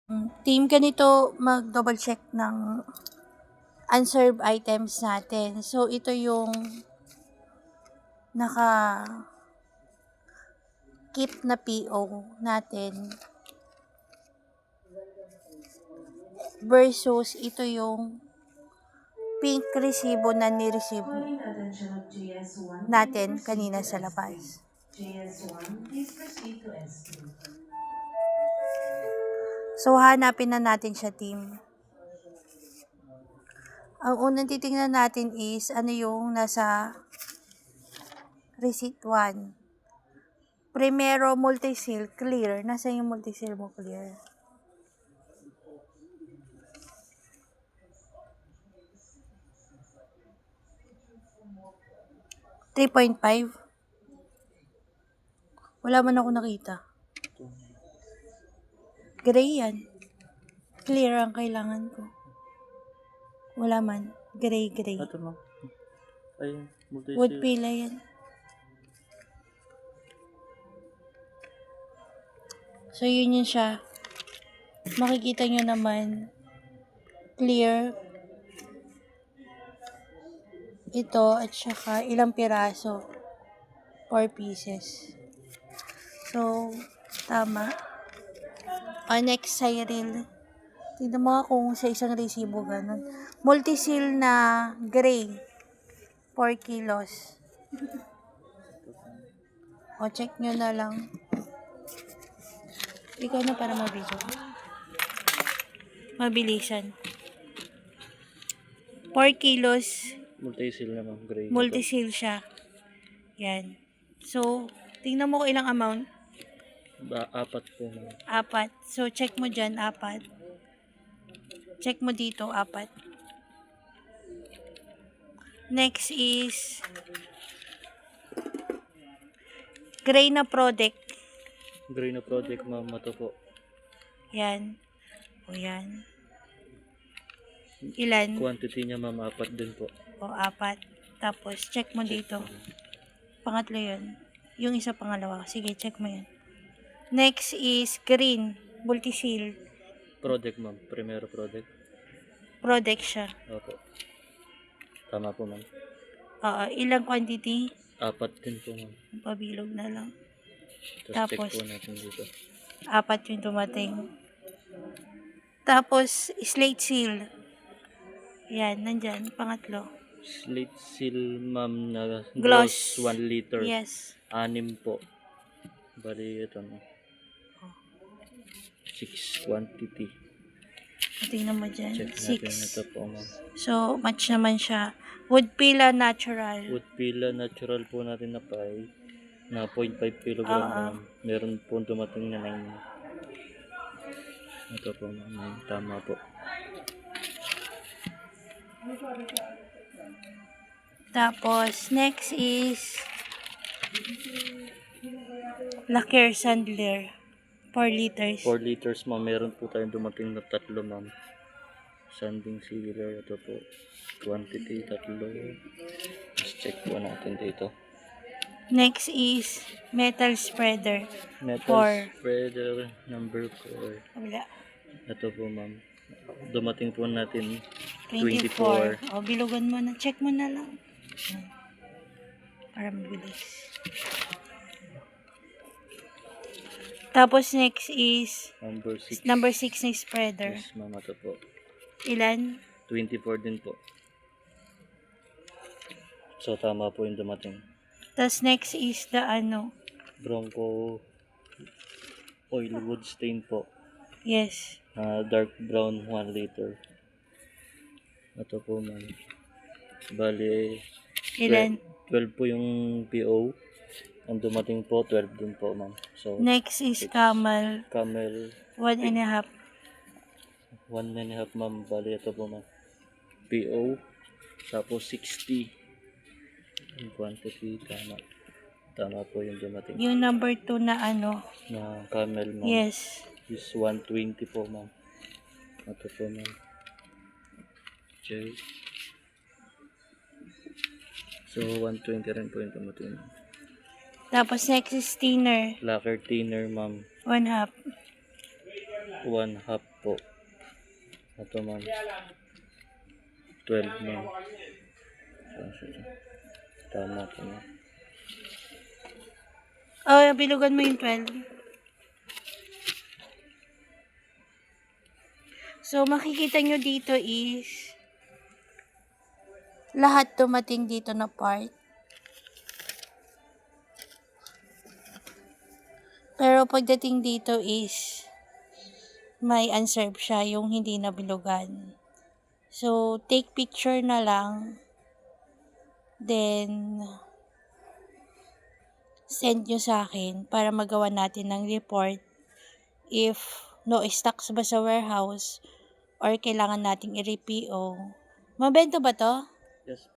Team, ganito mag-double check ng unserved items natin. So, ito yung naka-keep na PO natin versus ito yung pink resibo na ni-receive natin kanina sa labas. So, hanapin na natin siya, team. Ang unang titingnan natin is ano yung nasa receipt 1. Primero, multi-seal, clear. Nasaan yung multi-seal mo, clear? $3.5. Wala man ako nakita. Gray yan. Clear ang kailangan ko. Wala man. Gray. Ito mo. Ayun, multi-seal. Wood pila yan. So, yun siya. Makikita nyo naman. Clear. Ito at saka ilang piraso. 4 pieces. So, tama. Next, Cyril. Tignan mo kung sa isang resibo ganun. Multi-seal na gray. 4 kilos. O, check nyo na lang. Ikaw na para mabilisan. 4 kilos. Multi-seal naman, gray. Multi-seal siya. Yan. So, tingnan mo kung ilang amount. 4 po. 4. So, check mo dyan, 4. Check mo dito, 4. Next is gray na product. Gray na product, ma'am. Ito po. Yan. O, yan. Ilan? Quantity niya, ma'am, 4 din po. O, 4. Tapos, check mo dito. Pangatlo yun. Yung isa pangalawa. Sige, check mo yan. Next is green. Multi-seal. Product, ma'am. Primero product. Product siya. Opo. Tama po, ma'am. Ilang quantity? 4 din po, ma'am. Pabilog na lang. Tapos check po natin dito. 4 yung dumating. Tapos, slate seal. Yan, nandyan. Pangatlo. Slate seal, ma'am, na Gloss. 1 liter. Yes. 6 po. Bali, ito na. 6 quantity. Tingnan mo dyan. Check 6. natin ito po, ma'am. So, match naman siya. Wood pila natural. Wood pila natural po natin na pie na 0.5 kg, ma'am. Meron po dumating na 9. Ito po, ma'am. Tama po. Tapos, next is lacquer sandler. 4 liters. 4 liters, ma'am. Meron po tayong dumating na 3, ma'am. Sanding sealer. Ito po. Quantity 3. Let's check po natin dito. Next is metal spreader. Metal 4. spreader number 4. Wala. Ito po, ma'am. Dumating po natin 24. O, bilugan mo na. Check mo na lang. Para mabilis. Tapos next is number 6. number 6 na spreader. Yes, ma'am. Ito po. Ilan? 24 din po. So, tama po yung dumating. Tapos next is the Bronco oil wood stain po. Yes. Dark brown 1 liter. Ito po, ma'am. Bali, Ilan? 12 po yung PO. Ang dumating po, 12 din po, ma'am. So, Next is camel. 1.5. 1.5, ma'am. Bali, ito po, ma'am. PO. Tapos 60. Yung quantity, tama. Tama po yung dumating. Yung number 2 na Na camel, ma'am. Yes. Is 120 po, ma'am. Ito po, ma'am. Okay. So, 120 rin po yung dumating. Tapos next is thinner. Lacquer thinner, ma'am. 1/2. 1/2 po. Ito ma'am. 12 ma'am. Tama po ma'am. Oh, bilugan mo yung 12. So, makikita nyo dito is lahat dumating dito na part. Pero pagdating dito is may unserved siya, yung hindi nabilugan. So, take picture na lang. Then, send nyo sa akin para magawa natin ng report if no stocks ba sa warehouse or kailangan nating i-RPO. Mabento ba to? Yes